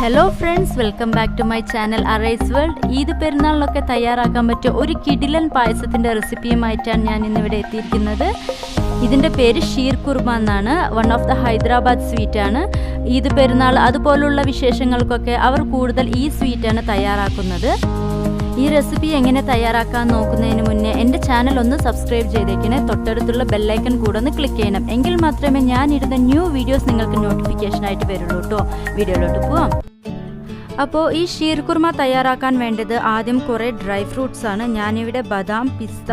Hello friends, welcome back to my channel Arraysworld. Eid പെരുന്നാളിനൊക്കെ തയ്യാറാക്കാൻ പറ്റിയ ഒരു കിടിലൻ പായസത്തിന്റെ റെസിപ്പിയുമായിട്ടാണ് ഞാൻ ഇന്ന് ഇവിടെ എത്തിയിരിക്കുന്നത്. ഇതിന്റെ പേര് sheerkhurma എന്നാണ്. One of the Hyderabad sweet ആണ്. ഈദ് പെരുന്നാൾ അതുപോലുള്ള വിശേഷങ്ങൾക്കൊക്കെ അവർ കൂടുതൽ ഈ സ്വീറ്റ് ആണ് തയ്യാറാക്കുന്നത്. ഈ റെസിപ്പി എങ്ങനെ തയ്യാറാക്കാൻ നോക്കുന്നതിന് മുന്നേ എൻ്റെ ചാനൽ ഒന്ന് സബ്സ്ക്രൈബ് ചെയ്തേക്കണേ. തൊട്ടടുത്തുള്ള ബെല്ലൈക്കൺ കൂടെ ഒന്ന് ക്ലിക്ക് ചെയ്യണം. എങ്കിൽ മാത്രമേ ഞാൻ ഇടുന്ന ന്യൂ വീഡിയോസ് നിങ്ങൾക്ക് നോട്ടിഫിക്കേഷനായിട്ട് വരുള്ളൂ കേട്ടോ. വീഡിയോയിലോട്ട് പോവാം. അപ്പോൾ ഈ sheerkhurma തയ്യാറാക്കാൻ വേണ്ടത് ആദ്യം കുറേ ഡ്രൈ ഫ്രൂട്ട്സ് ആണ്. ഞാനിവിടെ ബദാം, പിസ്ത,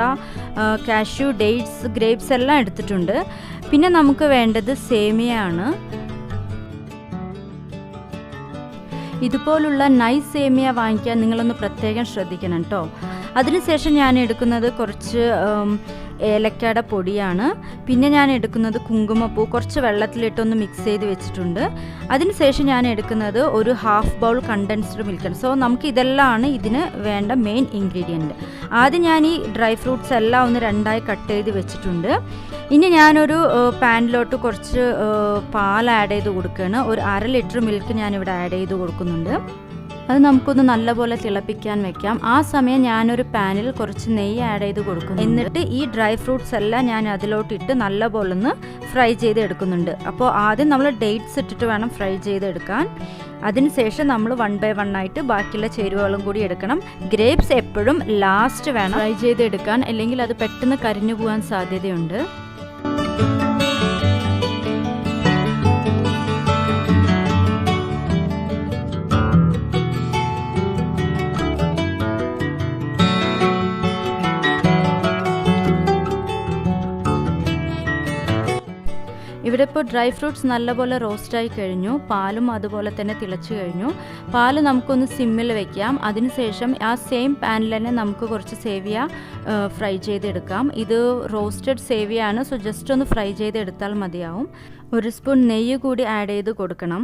കാഷ്യൂ, ഡേറ്റ്സ്, ഗ്രേപ്സ് എല്ലാം എടുത്തിട്ടുണ്ട്. പിന്നെ നമുക്ക് വേണ്ടത് സേമിയ ആണ്. ഇതുപോലുള്ള നൈസ് സേമിയ വാങ്ങിക്കാൻ നിങ്ങളൊന്ന് പ്രത്യേകം ശ്രദ്ധിക്കണം കേട്ടോ. അതിനുശേഷം ഞാൻ എടുക്കുന്നത് കുറച്ച് ഏലക്കയുടെ പൊടിയാണ്. പിന്നെ ഞാൻ എടുക്കുന്നത് കുങ്കുമപ്പൂ കുറച്ച് വെള്ളത്തിലിട്ടൊന്ന് മിക്സ് ചെയ്ത് വെച്ചിട്ടുണ്ട്. അതിനുശേഷം ഞാൻ എടുക്കുന്നത് ഒരു ഹാഫ് ബൗൾ കണ്ടൻസ്ഡ് മിൽക്കാണ്. സോ നമുക്ക് ഇതെല്ലാമാണ് ഇതിന് വേണ്ട മെയിൻ ഇൻഗ്രീഡിയൻറ്റ്. ആദ്യം ഞാൻ ഈ ഡ്രൈ ഫ്രൂട്ട്സ് എല്ലാം ഒന്ന് രണ്ടായി കട്ട് ചെയ്ത് വെച്ചിട്ടുണ്ട്. ഇനി ഞാനൊരു പാനിലോട്ട് കുറച്ച് പാൽ ആഡ് ചെയ്ത് കൊടുക്കുകയാണ്. ഒരു 1/2 ലിറ്റർ മിൽക്ക് ഞാനിവിടെ ആഡ് ചെയ്ത് കൊടുക്കുന്നുണ്ട്. അത് നമുക്കൊന്ന് നല്ലപോലെ തിളപ്പിക്കാൻ വെക്കാം. ആ സമയം ഞാനൊരു പാനിൽ കുറച്ച് നെയ്യ് ആഡ് ചെയ്ത് കൊടുക്കുന്നു. എന്നിട്ട് ഈ ഡ്രൈ ഫ്രൂട്ട്സ് എല്ലാം ഞാൻ അതിലോട്ടിട്ട് നല്ലപോലെ ഒന്ന് ഫ്രൈ ചെയ്ത് എടുക്കുന്നുണ്ട്. അപ്പോൾ ആദ്യം നമ്മൾ ഡേറ്റ്സ് ഇട്ടിട്ട് വേണം ഫ്രൈ ചെയ്തെടുക്കാൻ. അതിനുശേഷം നമ്മൾ 1 by 1 ആയിട്ട് ബാക്കിയുള്ള ചേരുവകളും കൂടി എടുക്കണം. ഗ്രേപ്സ് എപ്പോഴും ലാസ്റ്റ് വേണം ഫ്രൈ ചെയ്തെടുക്കാൻ, അല്ലെങ്കിൽ അത് പെട്ടെന്ന് കരിഞ്ഞു പോകാൻ സാധ്യതയുണ്ട്. ഇവിടെ ഇപ്പോൾ ഡ്രൈ ഫ്രൂട്ട്സ് നല്ലപോലെ റോസ്റ്റായി കഴിഞ്ഞു. പാലും അതുപോലെ തന്നെ തിളച്ച് കഴിഞ്ഞു. പാല് നമുക്കൊന്ന് സിമ്മിൽ വെക്കാം. അതിനുശേഷം ആ സെയിം പാനിൽ തന്നെ നമുക്ക് കുറച്ച് സേവിയ ഫ്രൈ ചെയ്തെടുക്കാം. ഇത് റോസ്റ്റഡ് സേവിയ ആണ്. സോ ജസ്റ്റ് ഒന്ന് ഫ്രൈ ചെയ്തെടുത്താൽ മതിയാവും. 1 സ്പൂൺ നെയ്യ് കൂടി ആഡ് ചെയ്ത് കൊടുക്കണം.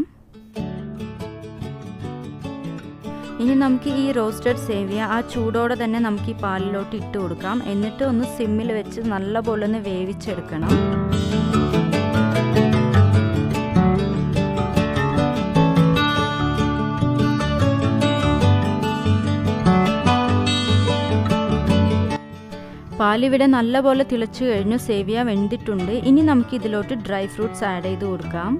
ഇനി നമുക്ക് ഈ റോസ്റ്റഡ് സേവിയ ആ ചൂടോടെ തന്നെ നമുക്ക് ഈ പാലിലോട്ട് ഇട്ട് കൊടുക്കാം. എന്നിട്ട് ഒന്ന് സിമ്മിൽ വെച്ച് നല്ലപോലെ ഒന്ന് വേവിച്ചെടുക്കണം. പാലിവിടെ നല്ലപോലെ തിളച്ചു കഴിഞ്ഞു. സേവിയ വെന്തിട്ടുണ്ട്. ഇനി നമുക്ക് ഇതിലോട്ട് ഡ്രൈ ഫ്രൂട്ട്സ് ആഡ് ചെയ്ത് കൊടുക്കാം.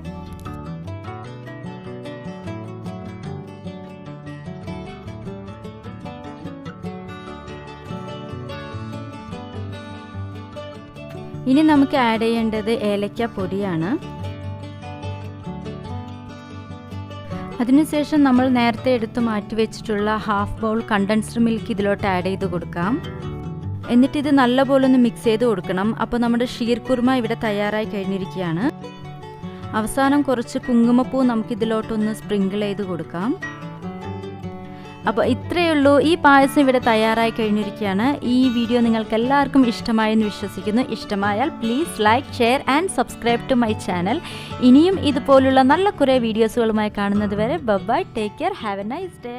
ഇനി നമുക്ക് ആഡ് ചെയ്യേണ്ടത് ഏലക്ക പൊടിയാണ്. അതിനുശേഷം നമ്മൾ നേരത്തെ എടുത്ത് മാറ്റി വെച്ചിട്ടുള്ള ഹാഫ് ബൗൾ കണ്ടൻസ്ഡ് മിൽക്ക് ഇതിലോട്ട് ആഡ് ചെയ്ത് കൊടുക്കാം. എന്നിട്ട് ഇത് നല്ലപോലെ ഒന്ന് മിക്സ് ചെയ്ത് കൊടുക്കണം. അപ്പോൾ നമ്മുടെ sheerkhurma ഇവിടെ തയ്യാറായി കഴിഞ്ഞിരിക്കുകയാണ്. അവസാനം കുറച്ച് കുങ്കുമപ്പൂ നമുക്കിതിലോട്ടൊന്ന് സ്പ്രിങ്കിൾ ചെയ്ത് കൊടുക്കാം. അപ്പോൾ ഇത്രയേ ഉള്ളൂ. ഈ പായസം ഇവിടെ തയ്യാറായി കഴിഞ്ഞിരിക്കുകയാണ്. ഈ വീഡിയോ നിങ്ങൾക്ക് എല്ലാവർക്കും ഇഷ്ടമായെന്ന് വിശ്വസിക്കുന്നു. ഇഷ്ടമായാൽ please like, share and subscribe to my channel. ഇനിയും ഇതുപോലുള്ള നല്ല കുറേ വീഡിയോസുകളുമായി കാണുന്നത് വരെ bye, take care, have a nice day.